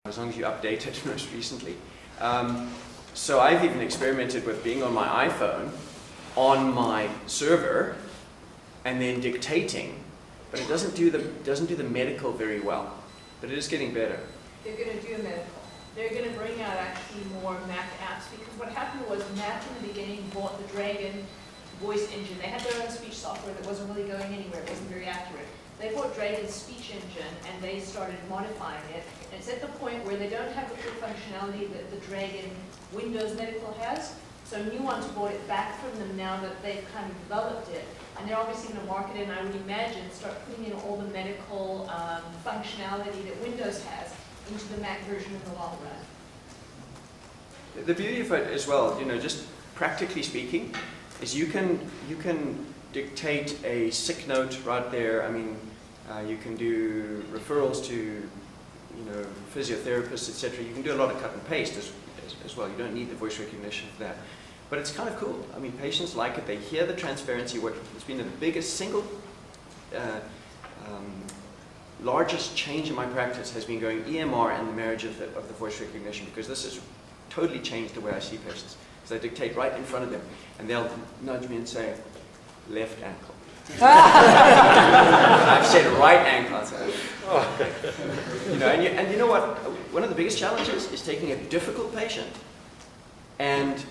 as long as you update it most recently. So I've even experimented with being on my iPhone, on my server, and then dictating, but it doesn't do the medical very well. But it is getting better. They're going to do medical. They're going to bring out actually more Mac apps, because what happened was Mac in the beginning bought the Dragon voice engine. They had their own speech software that wasn't really going anywhere. It wasn't very accurate. They bought Dragon's speech engine and they started modifying it. And it's at the point where they don't have the full functionality that the Dragon Windows Medical has. So Nuance bought it back from them now that they've kind of developed it. And they're obviously going to market it, and I would imagine start putting in all the medical functionality that Windows has into the Mac version in the long run. The beauty of it as well, just practically speaking, is you can dictate a sick note right there. I mean, you can do referrals to, physiotherapists, etc. You can do a lot of cut and paste as well. You don't need the voice recognition for that. But it's kind of cool. I mean, patients like it. They hear the transparency. It's been the biggest single, largest change in my practice has been going EMR and the marriage of the voice recognition, because this has totally changed the way I see patients. Because I dictate right in front of them, and they'll nudge me and say, left ankle. I've said right ankle. I say, oh. And you know what? One of the biggest challenges is taking a difficult patient and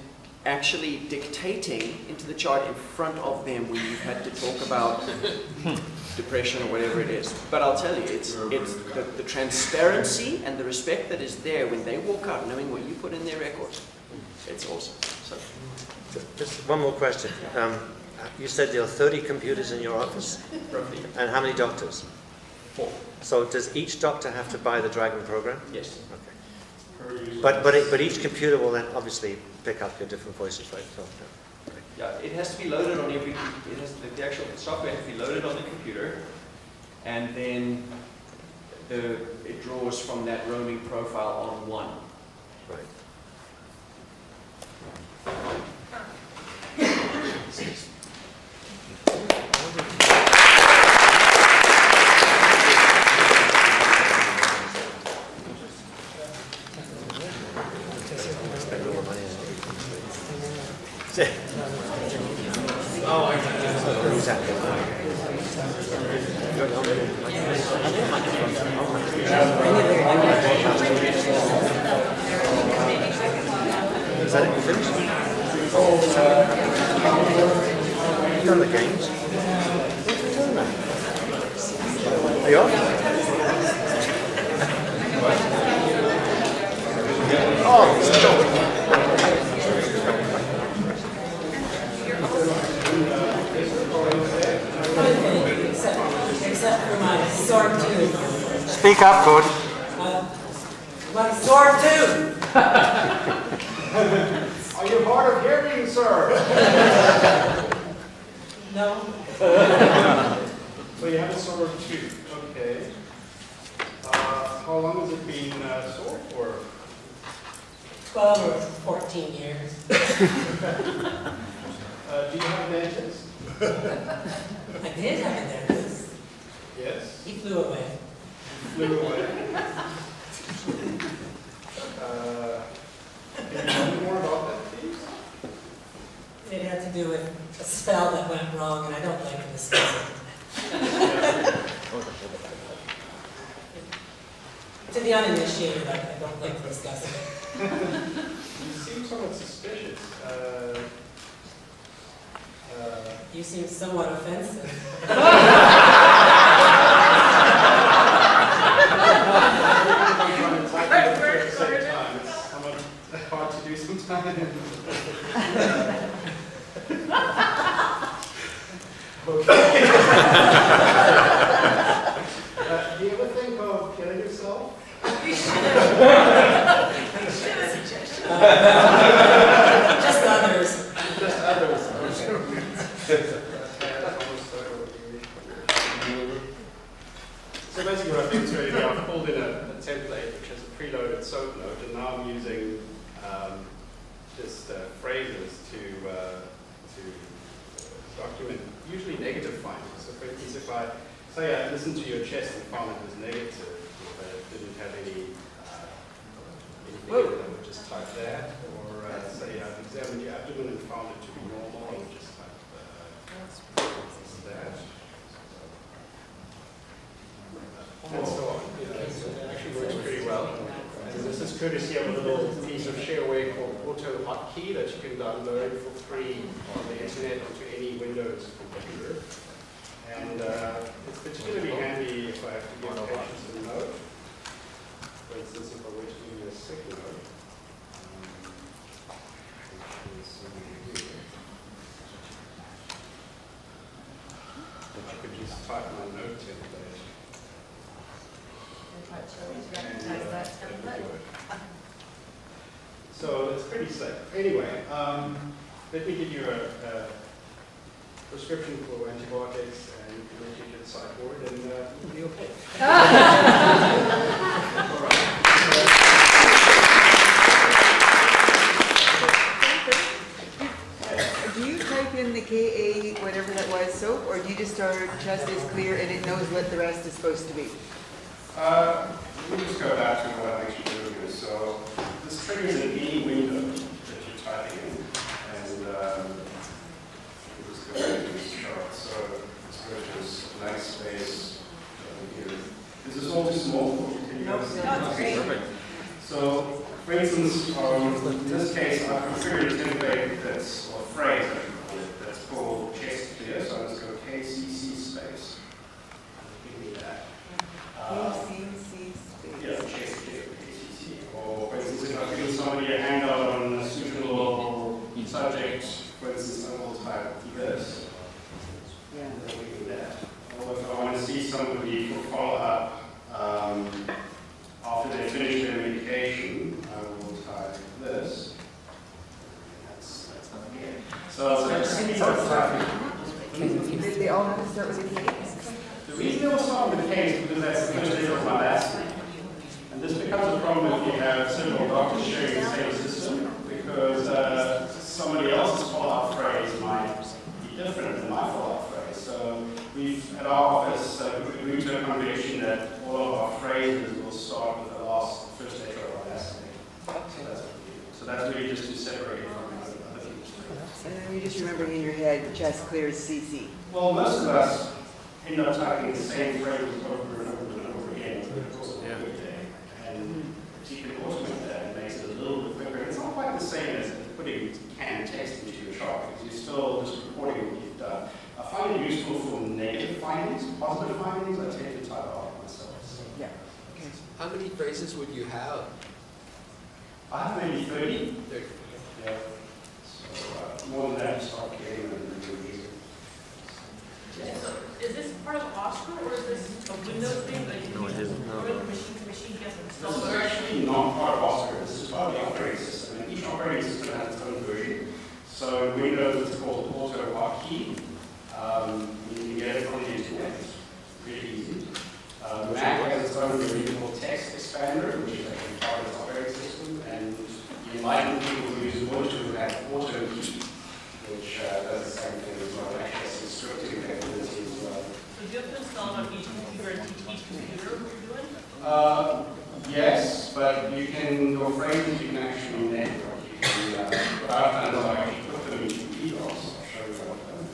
actually dictating into the chart in front of them when you've had to talk about depression or whatever it is. But I'll tell you, it's the transparency and the respect that is there when they walk out knowing what you put in their records. It's awesome. So, just one more question. You said there are 30 computers in your office? Roughly. And how many doctors? 4. So does each doctor have to buy the Dragon program? Yes. Okay. But each computer will then obviously pick up your different voices, right? So, yeah, it has to be loaded on every. The actual software has to be loaded on the computer, and then it draws from that roaming profile on one. Right. Is that it? You finished? You've done the games. Are you off? Oh, except for my sore tooth. Speak up, good. My sore tooth! Are you hard of hearing, sir? No. So you have a sore tooth, okay. How long has it been sore for? 12 or 14 years. Do you have a dentist? I did have a dentist. Yes. He flew away. Flew away. Can you tell me more about that, please? It had to do with a spell that went wrong, and I don't like to discuss it. To the uninitiated, I don't like to discuss it. You seem somewhat suspicious. You seem somewhat offensive. Hard to do sometimes. Okay. Do you ever think of killing yourself? Just others. Just others. So basically what I've been doing, I've pulled in a template which has a preloaded soap note, and now I'm using just phrases to document usually negative findings. So for instance, if I say I listened to your chest and found it was negative, but it didn't have any courtesy of a little piece of shareware called Auto Hotkey that you can download for free on the internet onto any Windows computer. And it's particularly handy if I have to give patients a note. For instance, if I were to give you a sick note. I could just type my note template. So it's pretty safe. Anyway, let me give you a prescription for antibiotics, and you can let you get sideboard, and you'll be okay. All right. Do you type in the KA, whatever that was, soap, or do you just start chest is clear and it knows what the rest is supposed to be? Let me just go back to what I actually do here. So this triggers in any window that you're typing in, and we'll just go back to this chart. So let's go to this blank space here. This is all too small. Can you guys see? Okay, perfect. So, for instance, in this case, I configured a template that's, or phrase that's called chest clear. So I'm just going to KCC space. Give me that. KCC space. Yeah, chest clear, KCC. Or, for instance, if I give somebody a handout on a suitable subject, for instance, I will type this. Yeah. And then we do that. Or if I want to see somebody for follow-up, after they finish their medication, I will type this. That's not here. So They all have to start with a K? the reason they will start with the K is because that's the first letter of my last name. And this becomes a problem if you have several doctors sharing the same system, because somebody else's follow-up phrase might be different than my follow-up phrase. So we've, at our office, agreed to a convention that all of our phrases will start with the first letter of our last name. So that's really just to separate it from other people's phrases. And then you just remember in your head, chest clear is CC. Well, most of us end up typing the same phrases over and over and over again over the course of the day. And if you can automate that, it makes it a little bit quicker. It's not quite the same as putting canned text into your chart, because you're still just reporting what you've done. I find it useful for negative findings. Positive findings, I tend to type out myself. So. Yeah. Okay. How many phrases would you have? I have maybe 30. 30. Yeah. So more than that, you start getting them really easy. So is this part of Oscar, or is this a Windows thing that you can go from machine to machine, get them This installed? is actually not part of Oscar. This is part of the operating system. And each operating system has its own version. So in Windows, it's called Auto Hotkey. You can get it from the internet. It's pretty easy. Mac has its own version called Text Expander, which is actually part of the operating system. And the enlightened people who use Ubuntu have Auto Key, which does the same thing as well. Actually, has some scripting capabilities as well. So do you have to install it on each computer and teach each computer what you're doing? Yes, but you can, your phrases you can actually network. You can, what I've done is I actually put them into emails. I'll show you what I've done.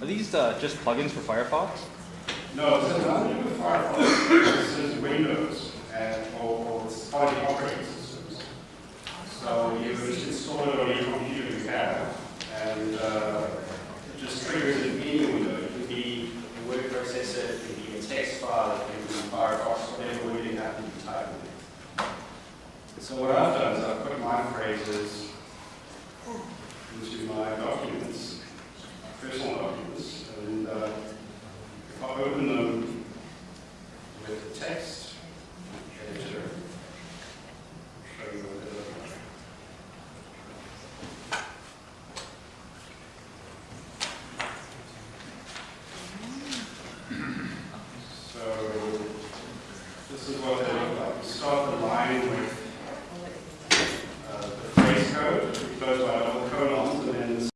Are these just plugins for Firefox? No, this is nothing to do with Firefox. This is Windows or it's part of the operating systems. So you just install it on any computer you have, and it just triggers in any window. It can be a word processor, it can be a text file, it can be Firefox, whatever word you happen to be typing in. So what I've done is I've put my phrases into my documents, personal documents, and if I open them with the text editor, I'll show you what they look like. So this is what